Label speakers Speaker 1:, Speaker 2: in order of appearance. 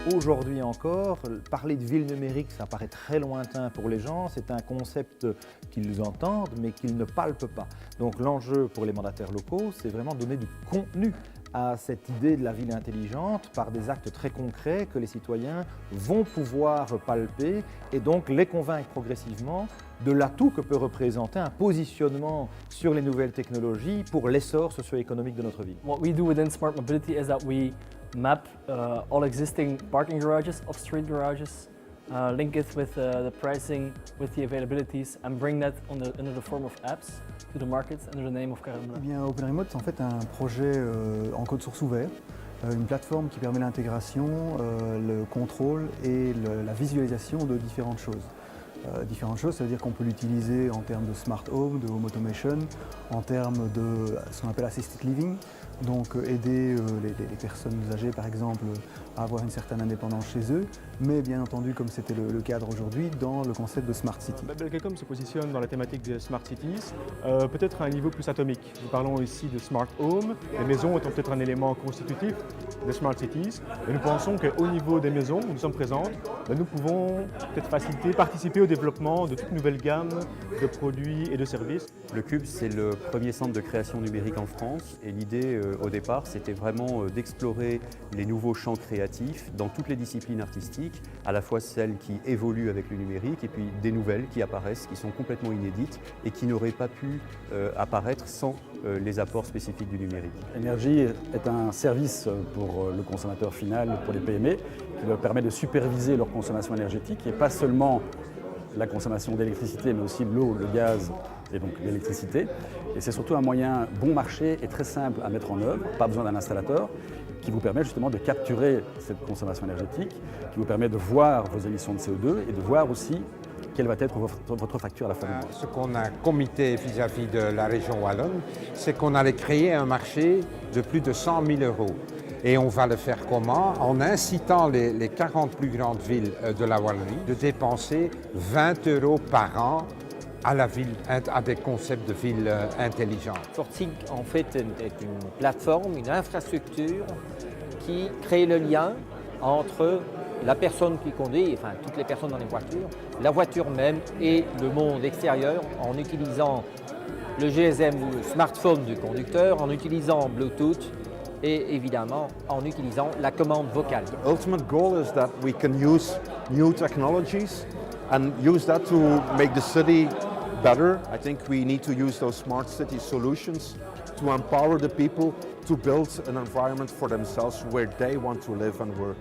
Speaker 1: Aujourd'hui encore, parler de ville numérique, ça paraît très lointain pour les gens. C'est un concept qu'ils entendent, mais qu'ils ne palpent pas. Donc l'enjeu pour les mandataires locaux, c'est vraiment donner du contenu à cette idée de la ville intelligente par des actes très concrets que les citoyens vont pouvoir palper et donc les convaincre progressivement de l'atout que peut représenter un positionnement sur les nouvelles technologies pour l'essor socio-économique de notre ville.
Speaker 2: What we do within Smart Mobility is that we map all existing parking garages, off-street garages, link it with the pricing, with the availabilities, and bring that under the form of apps to the market under the name of Carambla.
Speaker 3: Eh bien, Open Remote, c'est en fait un projet en code source ouvert, une plateforme qui permet l'intégration, le contrôle et la visualisation de différentes choses. Différentes choses, ça veut dire qu'on peut l'utiliser en termes de smart home, de home automation, en termes de ce qu'on appelle assisted living, donc aider les personnes âgées par exemple à avoir une certaine indépendance chez eux, mais bien entendu, comme c'était le cadre aujourd'hui, dans le concept de Smart City.
Speaker 4: Belgacom se positionne dans la thématique des Smart Cities, peut-être à un niveau plus atomique. Nous parlons ici de Smart Home, les maisons étant peut-être un élément constitutif des Smart Cities, et nous pensons qu'au niveau des maisons où nous sommes présents, nous pouvons peut-être faciliter, participer au développement de toute nouvelle gamme de produits et de services.
Speaker 5: Le Cube, c'est le premier centre de création numérique en France et l'idée au départ, c'était vraiment d'explorer les nouveaux champs créatifs dans toutes les disciplines artistiques, à la fois celles qui évoluent avec le numérique et puis des nouvelles qui apparaissent, qui sont complètement inédites et qui n'auraient pas pu apparaître sans les apports spécifiques du numérique.
Speaker 6: Energy est un service pour le consommateur final, pour les PME, qui leur permet de superviser leur consommation énergétique et pas seulement la consommation d'électricité, mais aussi de l'eau, le gaz et donc l'électricité. Et c'est surtout un moyen bon marché et très simple à mettre en œuvre, pas besoin d'un installateur, qui vous permet justement de capturer cette consommation énergétique, qui vous permet de voir vos émissions de CO2 et de voir aussi quelle va être votre facture à la fin du mois.
Speaker 7: Ce qu'on a comité vis-à-vis de la région wallonne, c'est qu'on allait créer un marché de plus de 100 000 €. Et on va le faire comment? En incitant les 40 plus grandes villes de la Wallonie de dépenser 20 € par an à des concepts de villes intelligentes.
Speaker 8: Forthink en fait est une plateforme, une infrastructure qui crée le lien entre la personne qui conduit, enfin toutes les personnes dans les voitures, la voiture même et le monde extérieur en utilisant le GSM ou le smartphone du conducteur, en utilisant Bluetooth et évidemment en utilisant la commande vocale.
Speaker 9: The ultimate goal is that we can use new technologies and use that to make the city better. I think we need to use those smart city solutions to empower the people to build an environment for themselves where they want to live and work.